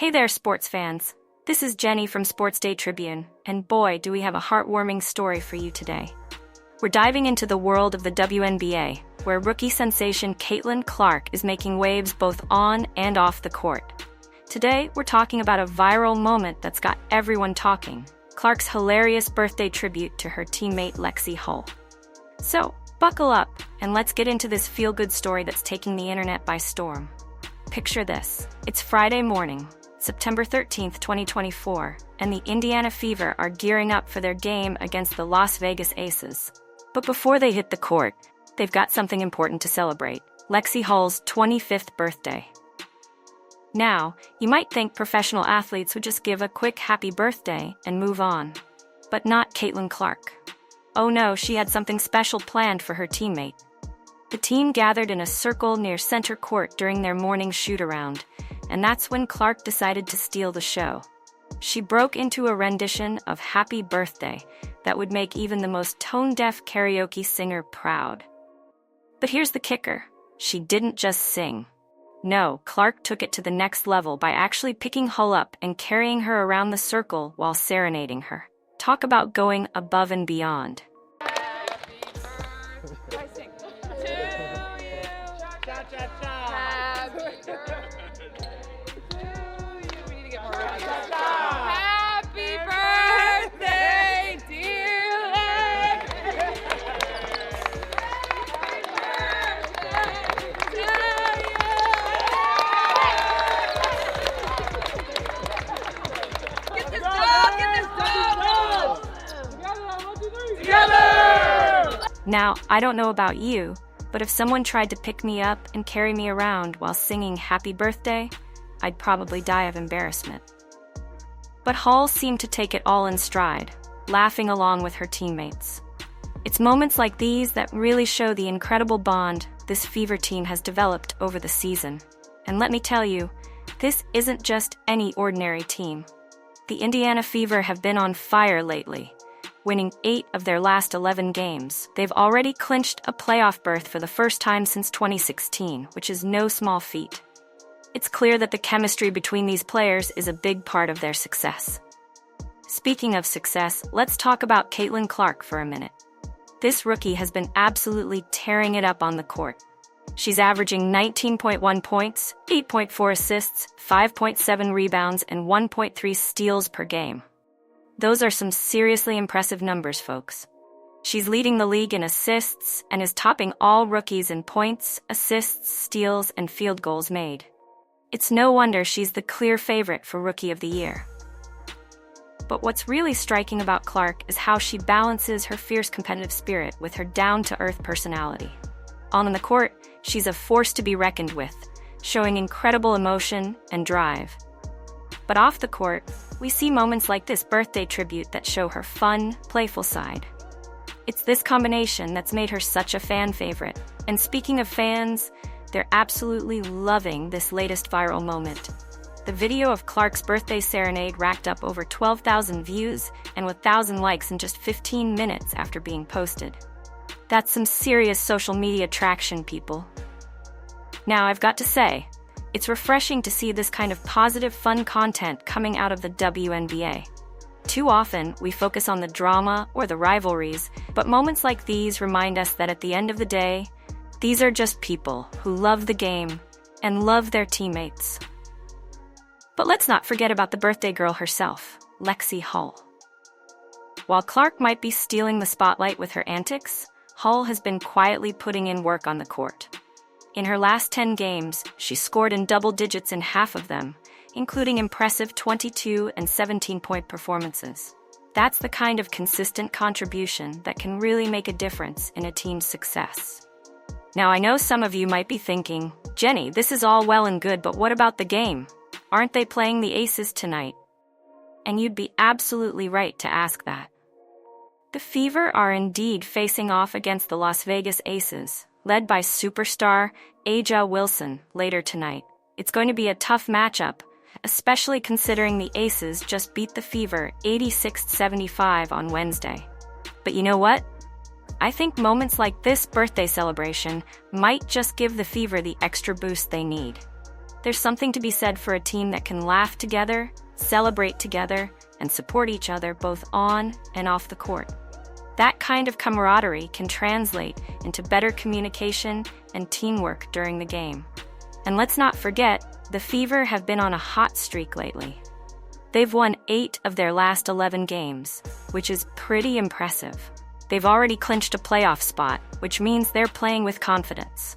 Hey there, sports fans. This is Jenny from Sports Day Tribune, and boy, do we have a heartwarming story for you today. We're diving into the world of the WNBA, where rookie sensation Caitlin Clark is making waves both on and off the court. Today, we're talking about a viral moment that's got everyone talking, Clark's hilarious birthday tribute to her teammate Lexie Hull. So, buckle up, and let's get into this feel-good story that's taking the internet by storm. Picture this. It's Friday morning, September 13th, 2024, and the Indiana Fever are gearing up for their game against the Las Vegas Aces. But before they hit the court, they've got something important to celebrate: Lexie Hull's 25th birthday. Now, you might think professional athletes would just give a quick happy birthday and move on. But not Caitlin Clark. Oh no, she had something special planned for her teammate. The team gathered in a circle near center court during their morning shoot-around, and that's when Clark decided to steal the show. She broke into a rendition of Happy Birthday that would make even the most tone-deaf karaoke singer proud. But here's the kicker. She didn't just sing. No, Clark took it to the next level by actually picking Hull up and carrying her around the circle while serenading her. Talk about going above and beyond. Happy birthday, dear Lex. Get this dog! Together! Now, I don't know about you, but if someone tried to pick me up and carry me around while singing Happy Birthday, I'd probably die of embarrassment. But Hull seemed to take it all in stride, laughing along with her teammates. It's moments like these that really show the incredible bond this Fever team has developed over the season. And let me tell you, this isn't just any ordinary team. The Indiana Fever have been on fire lately, winning 8 of their last 11 games. They've already clinched a playoff berth for the first time since 2016, which is no small feat. It's clear that the chemistry between these players is a big part of their success. Speaking of success, let's talk about Caitlin Clark for a minute. This rookie has been absolutely tearing it up on the court. She's averaging 19.1 points, 8.4 assists, 5.7 rebounds, and 1.3 steals per game. Those are some seriously impressive numbers, folks. She's leading the league in assists and is topping all rookies in points, assists, steals, and field goals made. It's no wonder she's the clear favorite for Rookie of the Year. But what's really striking about Clark is how she balances her fierce competitive spirit with her down-to-earth personality. On the court, she's a force to be reckoned with, showing incredible emotion and drive. But off the court, we see moments like this birthday tribute that show her fun, playful side. It's this combination that's made her such a fan favorite. And speaking of fans, they're absolutely loving this latest viral moment. The video of Clark's birthday serenade racked up over 12,000 views and 1,000 likes in just 15 minutes after being posted. That's some serious social media traction, people. Now, I've got to say, it's refreshing to see this kind of positive, fun content coming out of the WNBA. Too often, we focus on the drama or the rivalries, but moments like these remind us that at the end of the day, these are just people who love the game and love their teammates. But let's not forget about the birthday girl herself, Lexie Hull. While Clark might be stealing the spotlight with her antics, Hull has been quietly putting in work on the court. In her last 10 games, she scored in double digits in half of them, including impressive 22 and 17-point performances. That's the kind of consistent contribution that can really make a difference in a team's success. Now, I know some of you might be thinking, Jenny, this is all well and good, but what about the game? Aren't they playing the Aces tonight? And you'd be absolutely right to ask that. The Fever are indeed facing off against the Las Vegas Aces, led by superstar A'ja Wilson, later tonight. It's going to be a tough matchup, especially considering the Aces just beat the Fever 86-75 on Wednesday. But you know what? I think moments like this birthday celebration might just give the Fever the extra boost they need. There's something to be said for a team that can laugh together, celebrate together, and support each other both on and off the court. That kind of camaraderie can translate into better communication and teamwork during the game. And let's not forget, the Fever have been on a hot streak lately. They've won 8 of their last 11 games, which is pretty impressive. They've already clinched a playoff spot, which means they're playing with confidence.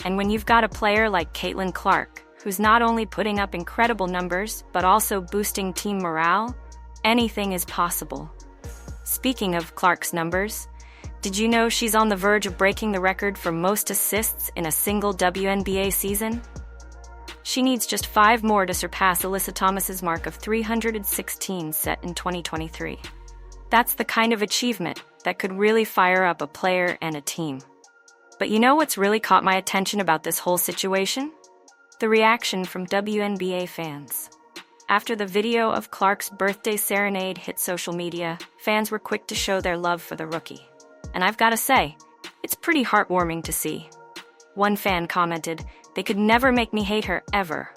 And when you've got a player like Caitlin Clark, who's not only putting up incredible numbers, but also boosting team morale, anything is possible. Speaking of Clark's numbers, did you know she's on the verge of breaking the record for most assists in a single WNBA season? She needs just 5 more to surpass Alyssa Thomas's mark of 316 set in 2023. That's the kind of achievement that could really fire up a player and a team. But you know what's really caught my attention about this whole situation? The reaction from WNBA fans. After the video of Clark's birthday serenade hit social media, fans were quick to show their love for the rookie. And I've got to say, it's pretty heartwarming to see. One fan commented, "They could never make me hate her, ever."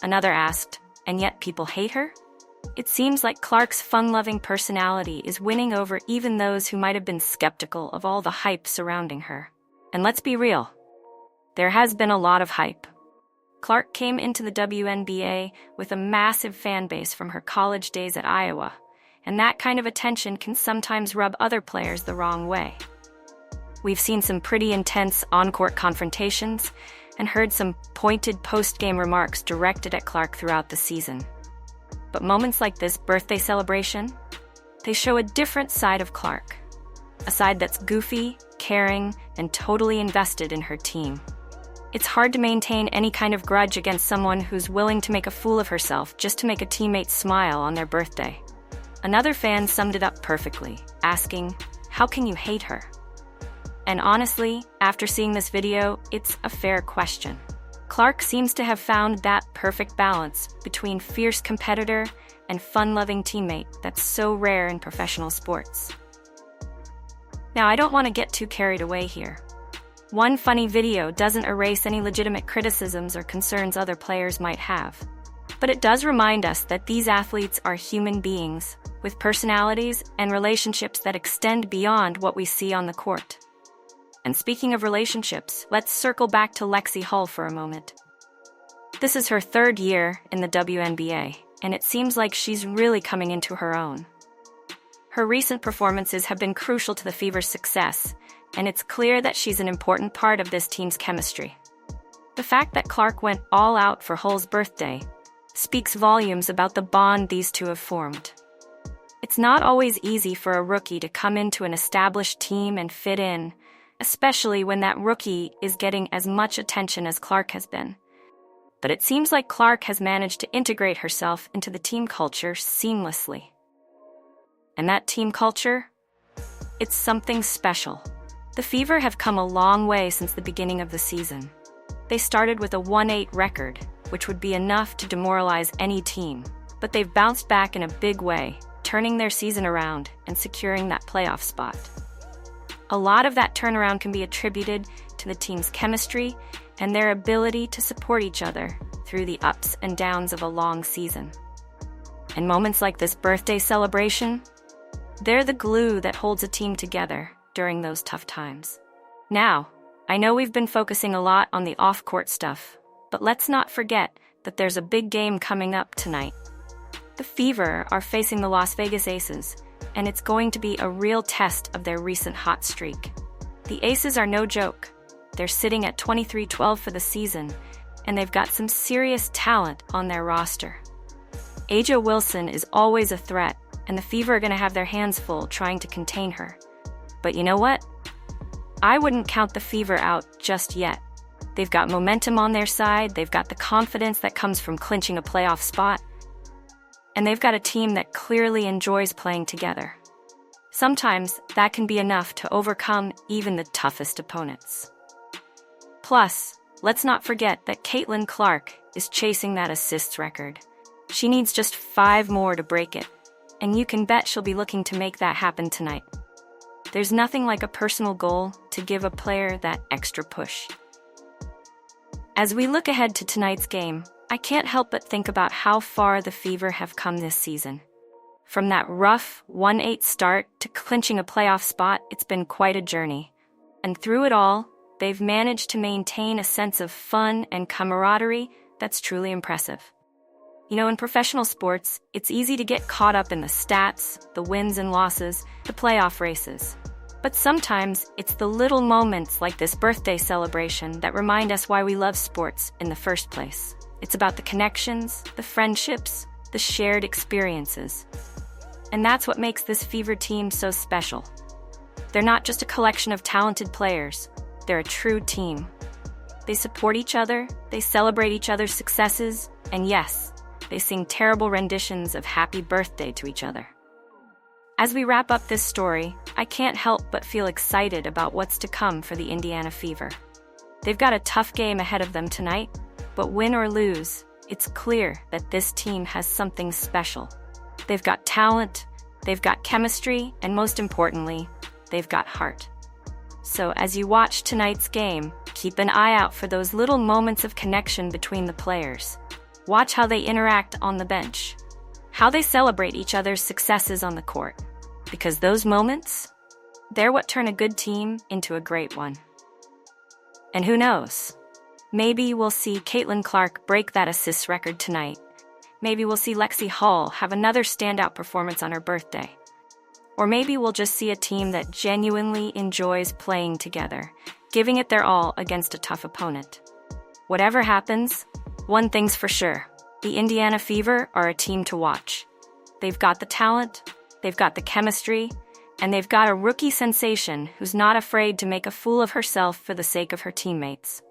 Another asked, "And yet people hate her?" It seems like Clark's fun-loving personality is winning over even those who might have been skeptical of all the hype surrounding her. And let's be real, there has been a lot of hype. Clark came into the WNBA with a massive fan base from her college days at Iowa, and that kind of attention can sometimes rub other players the wrong way. We've seen some pretty intense on-court confrontations and heard some pointed post-game remarks directed at Clark throughout the season. But moments like this birthday celebration, they show a different side of Clark. A side that's goofy, caring, and totally invested in her team. It's hard to maintain any kind of grudge against someone who's willing to make a fool of herself just to make a teammate smile on their birthday. Another fan summed it up perfectly, asking, "How can you hate her?" And honestly, after seeing this video, it's a fair question. Clark seems to have found that perfect balance between fierce competitor and fun-loving teammate that's so rare in professional sports. Now, I don't want to get too carried away here. One funny video doesn't erase any legitimate criticisms or concerns other players might have. But it does remind us that these athletes are human beings with personalities and relationships that extend beyond what we see on the court. And speaking of relationships, let's circle back to Lexie Hull for a moment. This is her 3rd year in the WNBA, and it seems like she's really coming into her own. Her recent performances have been crucial to the Fever's success, and it's clear that she's an important part of this team's chemistry. The fact that Clark went all out for Hull's birthday speaks volumes about the bond these two have formed. It's not always easy for a rookie to come into an established team and fit in, especially when that rookie is getting as much attention as Clark has been. But it seems like Clark has managed to integrate herself into the team culture seamlessly. And that team culture? It's something special. The Fever have come a long way since the beginning of the season. They started with a 1-8 record, which would be enough to demoralize any team. But they've bounced back in a big way, turning their season around and securing that playoff spot. A lot of that turnaround can be attributed to the team's chemistry and their ability to support each other through the ups and downs of a long season. And moments like this birthday celebration, they're the glue that holds a team together during those tough times. Now, I know we've been focusing a lot on the off-court stuff, but let's not forget that there's a big game coming up tonight. The Fever are facing the Las Vegas Aces, and it's going to be a real test of their recent hot streak. The Aces are no joke. They're sitting at 23-12 for the season, and they've got some serious talent on their roster. Aja Wilson is always a threat, and the Fever are going to have their hands full trying to contain her. But you know what? I wouldn't count the Fever out just yet. They've got momentum on their side, they've got the confidence that comes from clinching a playoff spot, and they've got a team that clearly enjoys playing together. Sometimes that can be enough to overcome even the toughest opponents. Plus, let's not forget that Caitlin Clark is chasing that assists record. She needs just 5 more to break it, and you can bet she'll be looking to make that happen tonight. There's nothing like a personal goal to give a player that extra push. As we look ahead to tonight's game, I can't help but think about how far the Fever have come this season. From that rough 1-8 start to clinching a playoff spot, it's been quite a journey. And through it all, they've managed to maintain a sense of fun and camaraderie that's truly impressive. You know, in professional sports, it's easy to get caught up in the stats, the wins and losses, the playoff races. But sometimes it's the little moments like this birthday celebration that remind us why we love sports in the first place. It's about the connections, the friendships, the shared experiences. And that's what makes this Fever team so special. They're not just a collection of talented players, they're a true team. They support each other, they celebrate each other's successes, and yes, they sing terrible renditions of happy birthday to each other. As we wrap up this story, I can't help but feel excited about what's to come for the Indiana Fever. They've got a tough game ahead of them tonight, but win or lose, it's clear that this team has something special. They've got talent, they've got chemistry, and most importantly, they've got heart. So as you watch tonight's game, keep an eye out for those little moments of connection between the players. Watch how they interact on the bench, how they celebrate each other's successes on the court. Because those moments, they're what turn a good team into a great one. And who knows? Maybe we'll see Caitlin Clark break that assists record tonight. Maybe we'll see Lexie Hall have another standout performance on her birthday. Or maybe we'll just see a team that genuinely enjoys playing together, giving it their all against a tough opponent. Whatever happens, one thing's for sure, the Indiana Fever are a team to watch. They've got the talent, they've got the chemistry, and they've got a rookie sensation who's not afraid to make a fool of herself for the sake of her teammates.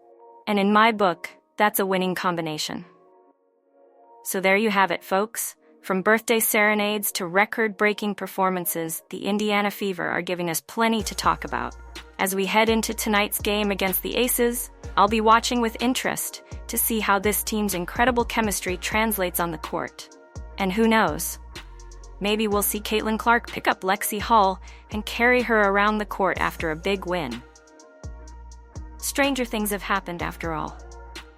And in my book, that's a winning combination. So there you have it, folks. From birthday serenades to record-breaking performances, the Indiana Fever are giving us plenty to talk about. As we head into tonight's game against the Aces, I'll be watching with interest to see how this team's incredible chemistry translates on the court. And who knows? Maybe we'll see Caitlin Clark pick up Lexie Hall and carry her around the court after a big win. Stranger things have happened after all.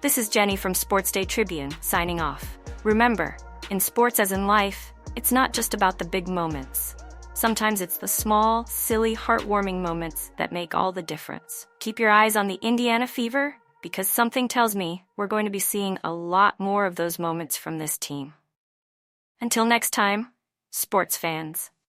This is Jenny from Sports Day Tribune, signing off. Remember, in sports as in life, it's not just about the big moments. Sometimes it's the small, silly, heartwarming moments that make all the difference. Keep your eyes on the Indiana Fever, because something tells me we're going to be seeing a lot more of those moments from this team. Until next time, sports fans.